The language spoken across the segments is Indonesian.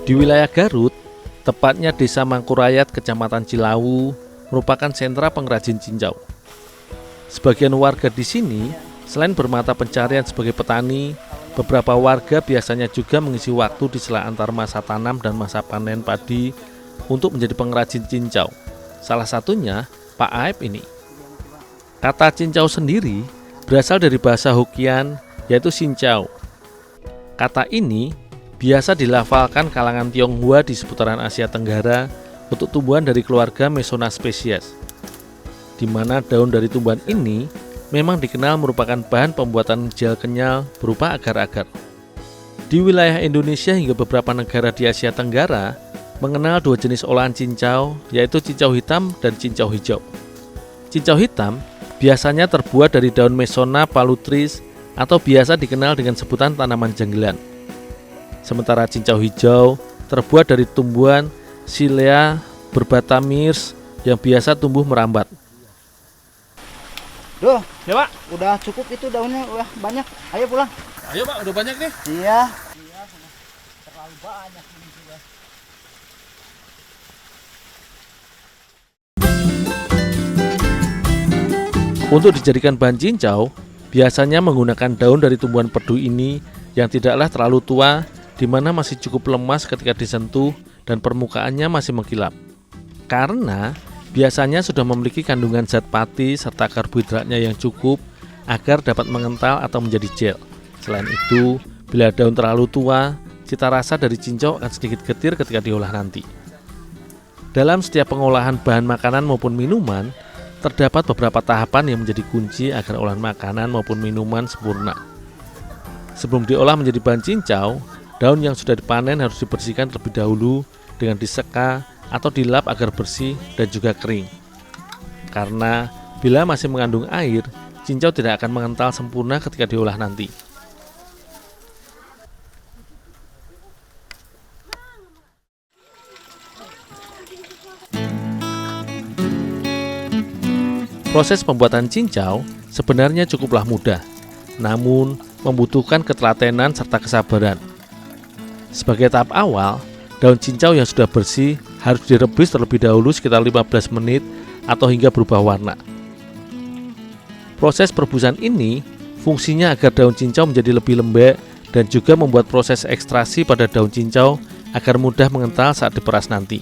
Di wilayah Garut, tepatnya Desa Mangkurayat, Kecamatan Cilawu, merupakan sentra pengrajin cincau. Sebagian warga di sini, selain bermata pencarian sebagai petani, beberapa warga biasanya juga mengisi waktu di sela antar masa tanam dan masa panen padi untuk menjadi pengrajin cincau. Salah satunya Pak Aib ini. Kata cincau sendiri berasal dari bahasa Hokkien, yaitu sincau. Kata ini biasa dilafalkan kalangan Tionghoa di seputaran Asia Tenggara untuk tumbuhan dari keluarga Mesona spesies, di mana daun dari tumbuhan ini memang dikenal merupakan bahan pembuatan gel kenyal berupa agar-agar. Di wilayah Indonesia hingga beberapa negara di Asia Tenggara mengenal dua jenis olahan cincau, yaitu cincau hitam dan cincau hijau. Cincau hitam biasanya terbuat dari daun Mesona palutris atau biasa dikenal dengan sebutan tanaman janggilan. Sementara cincau hijau terbuat dari tumbuhan Silea berbatamirs yang biasa tumbuh merambat. Duh, Ya Pak, udah cukup itu daunnya, udah banyak. Ayo pulang. ayo Pak, udah banyak nih. Iya. Terlalu banyak ini sudah. Untuk dijadikan bahan cincau, biasanya menggunakan daun dari tumbuhan perdu ini yang tidaklah terlalu tua, di mana masih cukup lemas ketika disentuh dan permukaannya masih mengkilap. Karena biasanya sudah memiliki kandungan zat pati serta karbohidratnya yang cukup agar dapat mengental atau menjadi gel. Selain itu, bila daun terlalu tua, cita rasa dari cincau akan sedikit getir ketika diolah nanti. Dalam setiap pengolahan bahan makanan maupun minuman, terdapat beberapa tahapan yang menjadi kunci agar olahan makanan maupun minuman sempurna. Sebelum diolah menjadi bahan cincau, daun yang sudah dipanen harus dibersihkan terlebih dahulu dengan diseka atau dilap agar bersih dan juga kering. Karena bila masih mengandung air, cincau tidak akan mengental sempurna ketika diolah nanti. Proses pembuatan cincau sebenarnya cukuplah mudah, namun membutuhkan ketelatenan serta kesabaran. Sebagai tahap awal, daun cincau yang sudah bersih harus direbus terlebih dahulu sekitar 15 menit atau hingga berubah warna. Proses perebusan ini fungsinya agar daun cincau menjadi lebih lembek dan juga membuat proses ekstraksi pada daun cincau agar mudah mengental saat diperas nanti.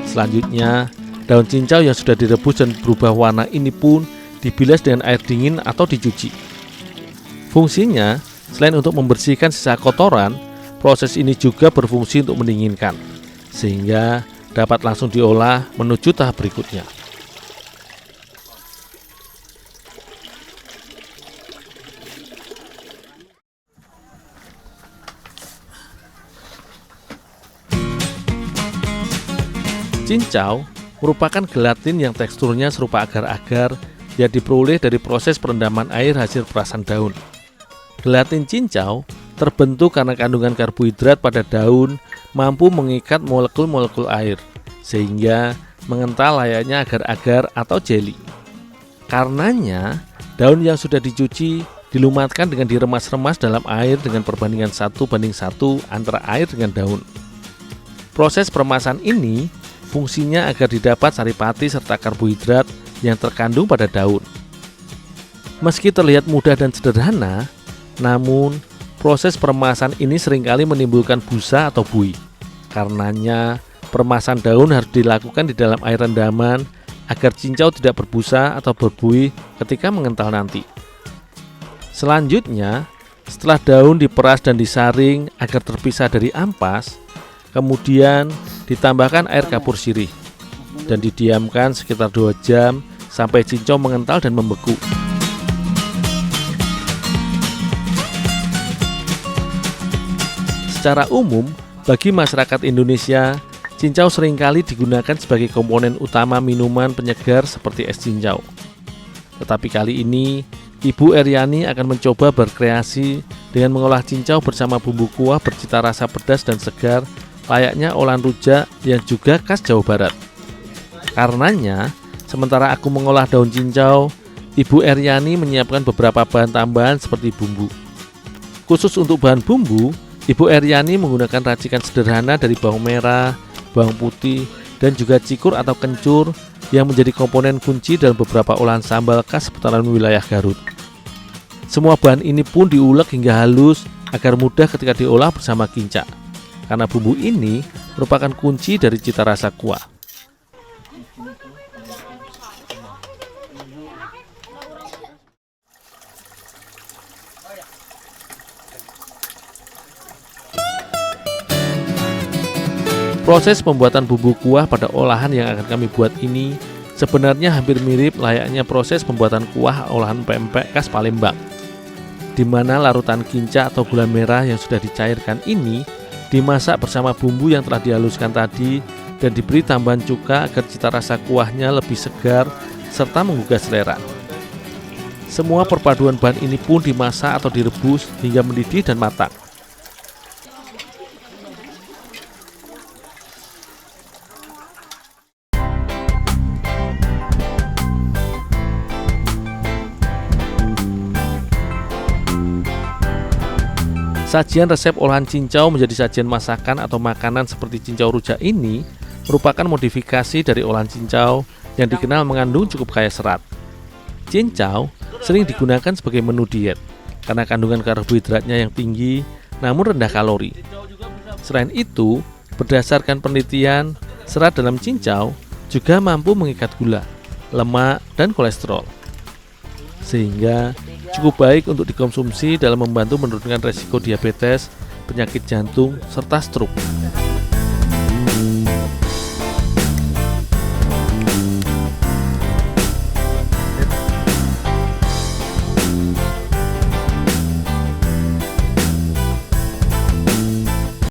Selanjutnya, daun cincau yang sudah direbus dan berubah warna ini pun dibilas dengan air dingin atau dicuci. Fungsinya, selain untuk membersihkan sisa kotoran, proses ini juga berfungsi untuk mendinginkan, sehingga dapat langsung diolah menuju tahap berikutnya. Cincau merupakan gelatin yang teksturnya serupa agar-agar yang diperoleh dari proses perendaman air hasil perasan daun. Gelatin cincau terbentuk karena kandungan karbohidrat pada daun mampu mengikat molekul-molekul air, sehingga mengental layaknya agar-agar atau jeli. Karenanya, daun yang sudah dicuci dilumatkan dengan diremas-remas dalam air dengan perbandingan 1:1 antara air dengan daun. Proses peremasan ini fungsinya agar didapat saripati serta karbohidrat yang terkandung pada daun. Meski terlihat mudah dan sederhana, namun proses peremasan ini seringkali menimbulkan busa atau buih. Karenanya, peremasan daun harus dilakukan di dalam air rendaman agar cincau tidak berbusa atau berbuih ketika mengental nanti. Selanjutnya, setelah daun diperas dan disaring agar terpisah dari ampas, kemudian ditambahkan air kapur sirih dan didiamkan sekitar 2 jam sampai cincau mengental dan membeku. Secara umum, bagi masyarakat Indonesia, cincau seringkali digunakan sebagai komponen utama minuman penyegar seperti es cincau. Tetapi kali ini, Ibu Eryani akan mencoba berkreasi dengan mengolah cincau bersama bumbu kuah bercita rasa pedas dan segar layaknya olahan rujak yang juga khas Jawa Barat. Karenanya, sementara aku mengolah daun cincau, Ibu Eryani menyiapkan beberapa bahan tambahan seperti bumbu. Khusus untuk bahan bumbu, Ibu Eryani menggunakan racikan sederhana dari bawang merah, bawang putih, dan juga cikur atau kencur yang menjadi komponen kunci dalam beberapa olahan sambal khas seputaran wilayah Garut. Semua bahan ini pun diulek hingga halus agar mudah ketika diolah bersama kinca, karena bumbu ini merupakan kunci dari cita rasa kuah. Proses pembuatan bumbu kuah pada olahan yang akan kami buat ini sebenarnya hampir mirip layaknya proses pembuatan kuah olahan pempek khas Palembang, di mana larutan kinca atau gula merah yang sudah dicairkan ini dimasak bersama bumbu yang telah dihaluskan tadi dan diberi tambahan cuka agar cita rasa kuahnya lebih segar serta menggugah selera. Semua perpaduan bahan ini pun dimasak atau direbus hingga mendidih dan matang. Sajian resep olahan cincau menjadi sajian masakan atau makanan seperti cincau rujak ini merupakan modifikasi dari olahan cincau yang dikenal mengandung cukup kaya serat. Cincau sering digunakan sebagai menu diet karena kandungan karbohidratnya yang tinggi namun rendah kalori. Selain itu, berdasarkan penelitian, serat dalam cincau juga mampu mengikat gula, lemak, dan kolesterol, sehingga cukup baik untuk dikonsumsi dalam membantu menurunkan resiko diabetes, penyakit jantung, serta stroke.